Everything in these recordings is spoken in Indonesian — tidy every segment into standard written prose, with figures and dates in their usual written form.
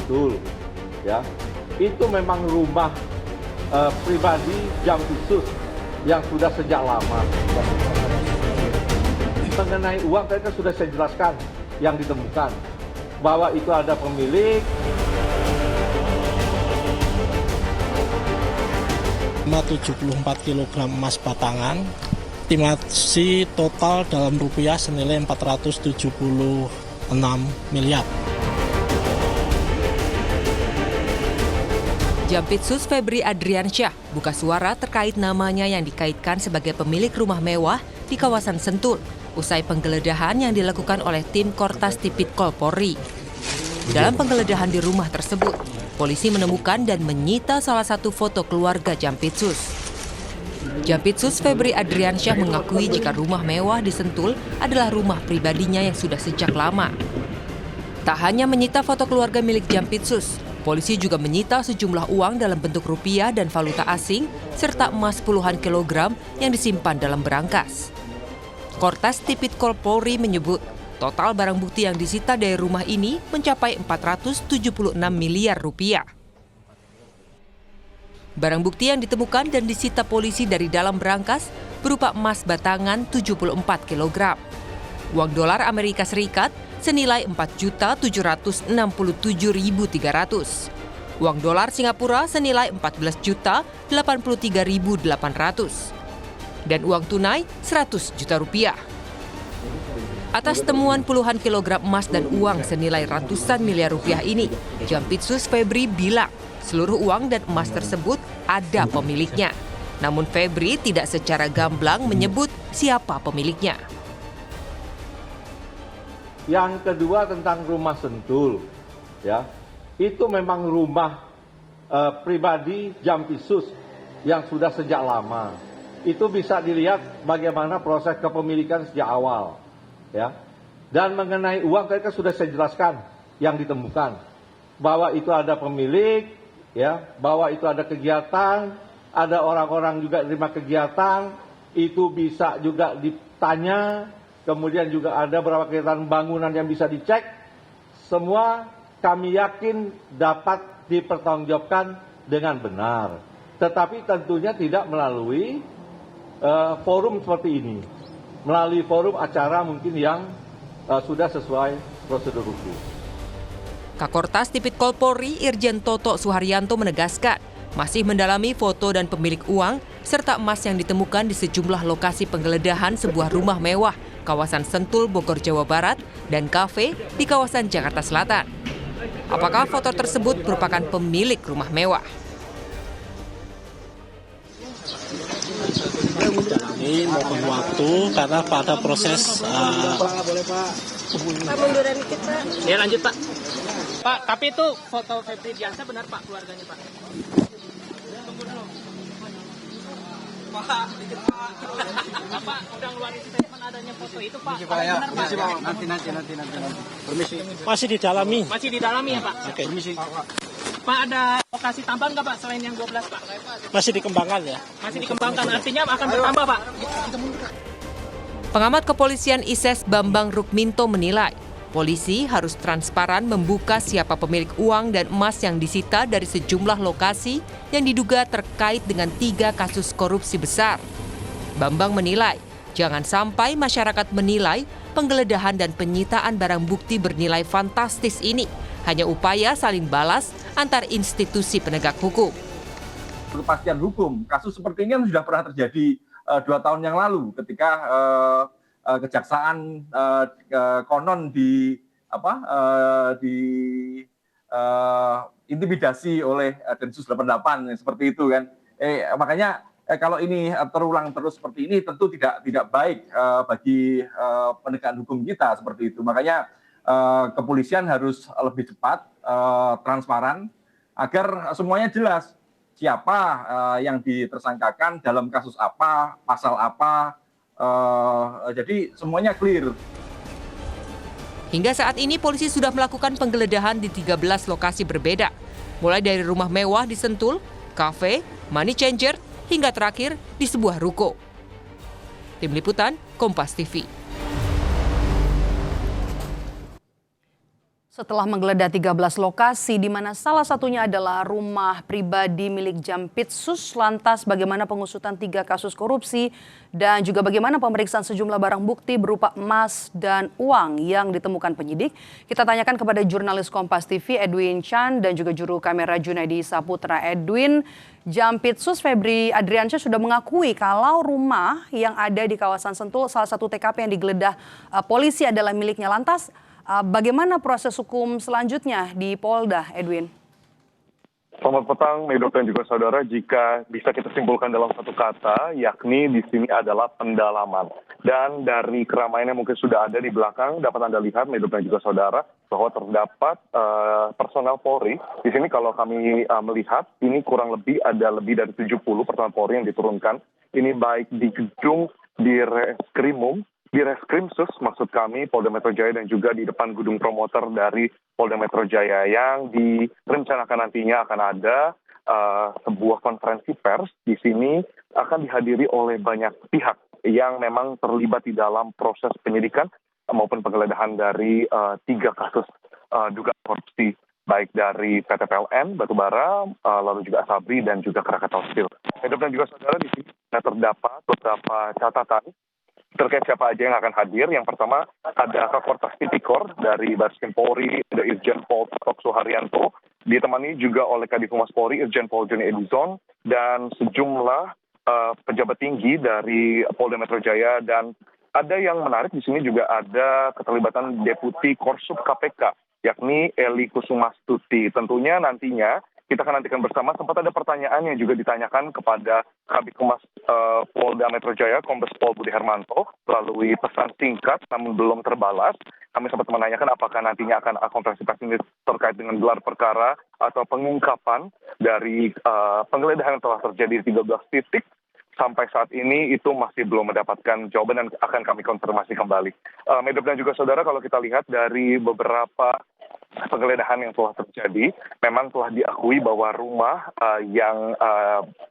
Sentul, ya, itu memang rumah pribadi Jampitsus yang sudah sejak lama. Mengenai uang tadi kan sudah saya jelaskan yang ditemukan bahwa itu ada pemilik. 74 kg emas batangan, estimasi total dalam rupiah senilai 476 miliar. Jampitsus Febri Adriansyah buka suara terkait namanya yang dikaitkan sebagai pemilik rumah mewah di kawasan Sentul, usai penggeledahan yang dilakukan oleh tim Kortas Tipikol Polri. Dalam penggeledahan di rumah tersebut, polisi menemukan dan menyita salah satu foto keluarga Jampitsus. Jampitsus Febri Adriansyah mengakui jika rumah mewah di Sentul adalah rumah pribadinya yang sudah sejak lama. Tak hanya menyita foto keluarga milik Jampitsus, polisi juga menyita sejumlah uang dalam bentuk rupiah dan valuta asing, serta emas puluhan kilogram yang disimpan dalam berangkas. Kortas Tipikol Polri menyebut, total barang bukti yang disita dari rumah ini mencapai 476 miliar rupiah. Barang bukti yang ditemukan dan disita polisi dari dalam berangkas berupa emas batangan 74 kg, uang dolar Amerika Serikat senilai 4.767.300, uang dolar Singapura senilai 14.083.800, dan uang tunai 100 juta rupiah. Atas temuan puluhan kilogram emas dan uang senilai ratusan miliar rupiah ini, Jampitsus Febri bilang seluruh uang dan emas tersebut ada pemiliknya. Namun Febri tidak secara gamblang menyebut siapa pemiliknya. Yang kedua tentang rumah Sentul, ya, itu memang rumah pribadi Jampitsus yang sudah sejak lama. Itu bisa dilihat bagaimana proses kepemilikan sejak awal. Ya. Dan mengenai uang tadi kan sudah saya jelaskan yang ditemukan bahwa itu ada pemilik, ya, bahwa itu ada kegiatan, ada orang-orang juga terima kegiatan, itu bisa juga ditanya, kemudian juga ada beberapa kegiatan bangunan yang bisa dicek. Semua kami yakin dapat dipertanggungjawabkan dengan benar, tetapi tentunya tidak melalui forum seperti ini. Melalui forum acara mungkin yang sudah sesuai prosedur hukum. Kakortas Tipikol Polri Irjen Toto Suharyanto menegaskan masih mendalami foto dan pemilik uang serta emas yang ditemukan di sejumlah lokasi penggeledahan sebuah rumah mewah kawasan Sentul, Bogor, Jawa Barat, dan kafe di kawasan Jakarta Selatan. Apakah foto tersebut merupakan pemilik rumah mewah? Ini mohon waktu karena pada proses Pak, munduran dikit, Pak. Ya lanjut, Pak. Pak, tapi itu foto Febri Diansyah benar, Pak, keluarganya, Pak? Tunggu dulu. Pak, dikit, Pak. Bapak udah ngeluarin statement adanya foto itu, Pak. Benar, Pak. Nanti. Permisi. masih didalami. Masih didalami ya, Pak? Oke. Permisi. Pak, ada lokasi tambahan nggak, Pak, selain yang 12, Pak? Masih dikembangkan ya. Masih dikembangkan, artinya akan bertambah, Pak? Pengamat kepolisian ISES Bambang Rukminto menilai, polisi harus transparan membuka siapa pemilik uang dan emas yang disita dari sejumlah lokasi yang diduga terkait dengan 3 kasus korupsi besar. Bambang menilai, jangan sampai masyarakat menilai penggeledahan dan penyitaan barang bukti bernilai fantastis ini hanya upaya saling balas antar institusi penegak hukum. Kepastian hukum, kasus seperti ini kan sudah pernah terjadi 2 tahun yang lalu ketika kejaksaan konon intimidasi oleh Densus 88 seperti itu kan. Makanya kalau ini terulang terus seperti ini tentu tidak baik bagi penegakan hukum kita seperti itu. Makanya kepolisian harus lebih cepat, transparan agar semuanya jelas. Siapa yang ditersangkakan dalam kasus apa, pasal apa, jadi semuanya clear. Hingga saat ini polisi sudah melakukan penggeledahan di 13 lokasi berbeda, mulai dari rumah mewah di Sentul, kafe, money changer, hingga terakhir di sebuah ruko. Tim Liputan, Kompas TV. Setelah menggeledah 13 lokasi di mana salah satunya adalah rumah pribadi milik Jampitsus, lantas bagaimana pengusutan 3 kasus korupsi dan juga bagaimana pemeriksaan sejumlah barang bukti berupa emas dan uang yang ditemukan penyidik. Kita tanyakan kepada jurnalis Kompas TV Edwin Chan dan juga juru kamera Junaidi Saputra. Edwin, Jampitsus Febri Adriansyah sudah mengakui kalau rumah yang ada di kawasan Sentul, salah satu TKP yang digeledah polisi adalah miliknya. Lantas bagaimana proses hukum selanjutnya di Polda, Edwin? Selamat petang, Medok dan juga saudara. Jika bisa kita simpulkan dalam satu kata, yakni di sini adalah pendalaman. Dan dari keramaian yang mungkin sudah ada di belakang, dapat Anda lihat, Medok dan juga saudara, bahwa terdapat personel Polri. Di sini kalau kami melihat, ini kurang lebih ada lebih dari 70 personel Polri yang diturunkan. Ini baik di gedung, di Reskrimsus, maksud kami, Polda Metro Jaya, dan juga di depan gedung promoter dari Polda Metro Jaya, yang direncanakan nantinya akan ada sebuah konferensi pers. Di sini akan dihadiri oleh banyak pihak yang memang terlibat di dalam proses penyidikan maupun penggeledahan dari 3 kasus dugaan korupsi, baik dari PT PLN, Batubara, lalu juga Asabri, dan juga Krakatau Steel. Dan juga saudara, di sini terdapat beberapa catatan terkait siapa aja yang akan hadir. Yang pertama ada Kakortas Tipikor dari Bareskrim Polri, ada Irjen Pol Tok Suharyanto, ditemani juga oleh Kadif Humas Polri Irjen Pol Joni Edison, dan sejumlah pejabat tinggi dari Polda Metro Jaya. Dan ada yang menarik di sini juga ada keterlibatan Deputi Korsup KPK, yakni Eli Kusumastuti. Tentunya nantinya kita akan nantikan bersama. Sempat ada pertanyaan yang juga ditanyakan kepada Kabid Humas Polda Metro Jaya, Kombes Pol Budi Hermanto, melalui pesan singkat namun belum terbalas. Kami sempat menanyakan apakah nantinya akan konferensi pers ini terkait dengan gelar perkara atau pengungkapan dari penggeledahan yang telah terjadi di 13 titik. Sampai saat ini itu masih belum mendapatkan jawaban dan akan kami konfirmasi kembali. Medok dan juga saudara, kalau kita lihat dari beberapa penggeledahan yang telah terjadi, memang telah diakui bahwa rumah yang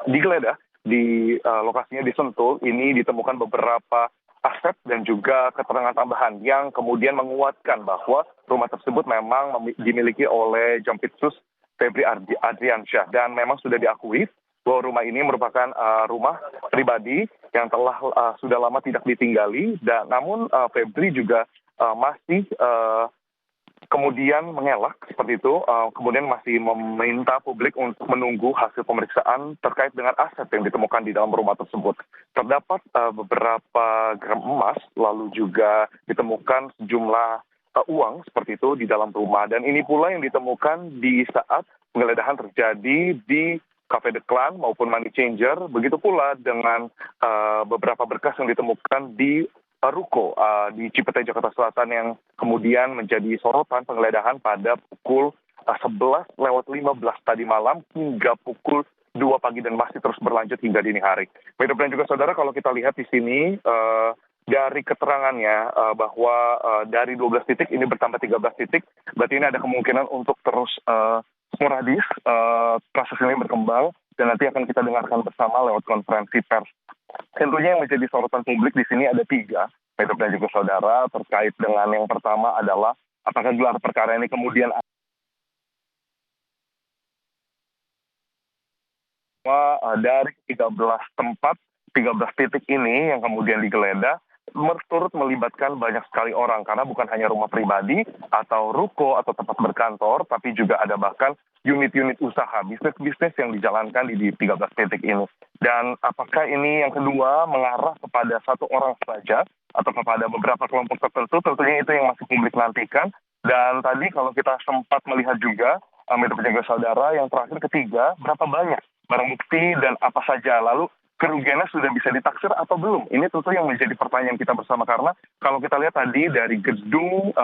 digeledah di lokasinya di Sentul ini ditemukan beberapa aset dan juga keterangan tambahan yang kemudian menguatkan bahwa rumah tersebut memang dimiliki oleh Jampitsus Febri Adriansyah, dan memang sudah diakui bahwa rumah ini merupakan rumah pribadi yang telah sudah lama tidak ditinggali. Dan namun Febri juga masih kemudian mengelak seperti itu, kemudian masih meminta publik untuk menunggu hasil pemeriksaan terkait dengan aset yang ditemukan di dalam rumah tersebut. Terdapat beberapa gram emas, lalu juga ditemukan sejumlah uang seperti itu di dalam rumah. Dan ini pula yang ditemukan di saat penggeledahan terjadi di Cafe The Clan maupun Money Changer. Begitu pula dengan beberapa berkas yang ditemukan di ruko di Cipete, Jakarta Selatan, yang kemudian menjadi sorotan penggeledahan pada pukul 11:15 tadi malam hingga pukul 2 pagi dan masih terus berlanjut hingga dini hari. Medok dan juga saudara, kalau kita lihat di sini dari keterangannya bahwa dari 12 titik ini bertambah 13 titik, berarti ini ada kemungkinan untuk terus sporadis proses ini berkembang, dan nanti akan kita dengarkan bersama lewat konferensi pers. Tentunya yang menjadi sorotan publik di sini ada 3, Medok dan juga saudara, terkait dengan yang pertama adalah apakah gelar perkara ini kemudian dari 13 tempat, 13 titik ini yang kemudian digeledah turut melibatkan banyak sekali orang, karena bukan hanya rumah pribadi atau ruko atau tempat berkantor, tapi juga ada bahkan unit-unit usaha, bisnis-bisnis yang dijalankan di 13 titik ini. Dan apakah ini yang kedua mengarah kepada satu orang saja atau kepada beberapa kelompok tertentu, tentunya itu yang masih publik nantikan. Dan tadi kalau kita sempat melihat juga, Medok dan saudara, yang terakhir ketiga, berapa banyak barang bukti dan apa saja, lalu kerugiannya sudah bisa ditaksir atau belum? Ini tentu yang menjadi pertanyaan kita bersama, karena kalau kita lihat tadi dari gedung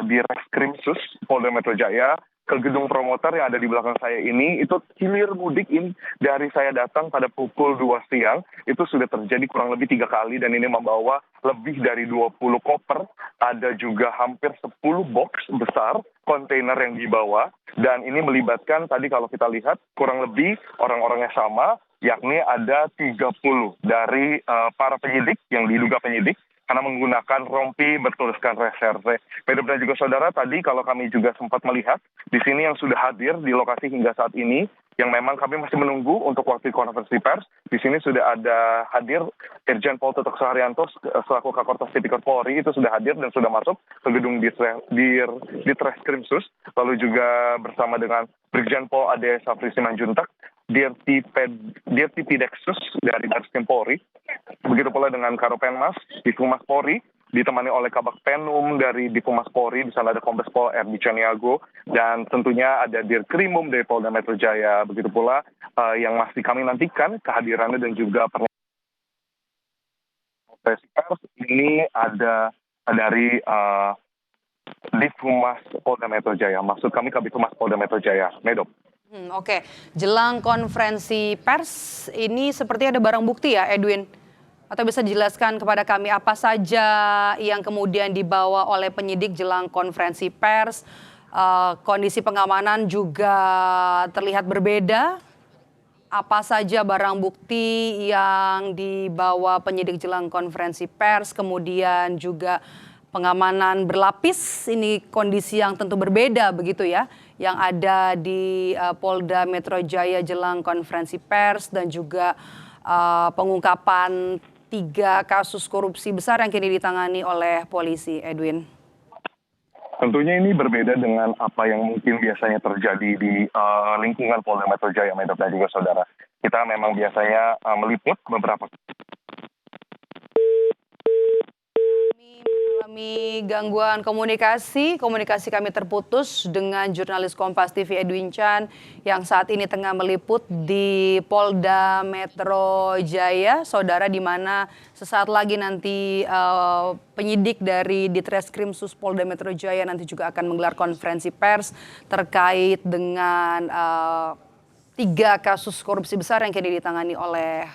di Reskrimsus Polda Metro Jaya ke gedung promoter yang ada di belakang saya ini, itu hilir mudik ini dari saya datang pada pukul 2 siang, itu sudah terjadi kurang lebih 3 kali, dan ini membawa lebih dari 20 koper, ada juga hampir 10 box besar kontainer yang dibawa, dan ini melibatkan tadi kalau kita lihat kurang lebih orang-orangnya sama, yakni ada 30 dari para penyidik yang diduga penyidik, karena menggunakan rompi bertuliskan reserse. Medop dan juga saudara, tadi kalau kami juga sempat melihat di sini yang sudah hadir di lokasi hingga saat ini, yang memang kami masih menunggu untuk waktu konferensi pers. Di sini sudah ada hadir Irjen Pol Tutuk Suharyanto selaku Kakortas Tipikor Polri, itu sudah hadir dan sudah masuk ke gedung Ditreskrimsus, lalu juga bersama dengan Brigjen Pol Ade Safri Simanjuntak, Dirti Pideksus dari Bareskrim Polri, begitu pula dengan Karopenmas di Humas Polri, ditemani oleh Kabak Penum dari Dipumas Polri, di sana ada Kombes Pol Erdi Caniago, dan tentunya ada Dirkrimum dari Polda Metro Jaya. Begitu pula yang masih kami nantikan kehadirannya dan juga pernyataan pers ini ada dari Dipumas Polda Metro Jaya. Maksud kami Kabid Humas Polda Metro Jaya. Medop. Oke, jelang konferensi pers ini seperti ada barang bukti ya, Edwin? Atau bisa dijelaskan kepada kami apa saja yang kemudian dibawa oleh penyidik jelang konferensi pers? Kondisi pengamanan juga terlihat berbeda. Apa saja barang bukti yang dibawa penyidik jelang konferensi pers? Kemudian juga pengamanan berlapis, ini kondisi yang tentu berbeda begitu ya, yang ada di Polda Metro Jaya jelang konferensi pers, dan juga pengungkapan 3 kasus korupsi besar yang kini ditangani oleh polisi, Edwin. Tentunya ini berbeda dengan apa yang mungkin biasanya terjadi di lingkungan Polda Metro Jaya, Medop dan juga saudara. Kita memang biasanya meliput beberapa Mengalami gangguan komunikasi kami terputus dengan jurnalis Kompas TV Edwin Chan yang saat ini tengah meliput di Polda Metro Jaya, saudara, di mana sesaat lagi nanti penyidik dari Ditreskrimsus Polda Metro Jaya nanti juga akan menggelar konferensi pers terkait dengan 3 kasus korupsi besar yang kini ditangani oleh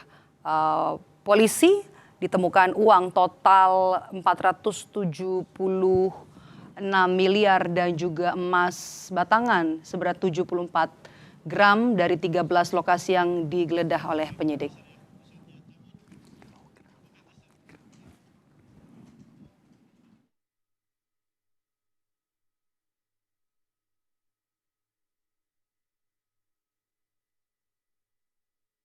polisi. Ditemukan uang total 476 miliar dan juga emas batangan seberat 74 gram dari 13 lokasi yang digeledah oleh penyidik.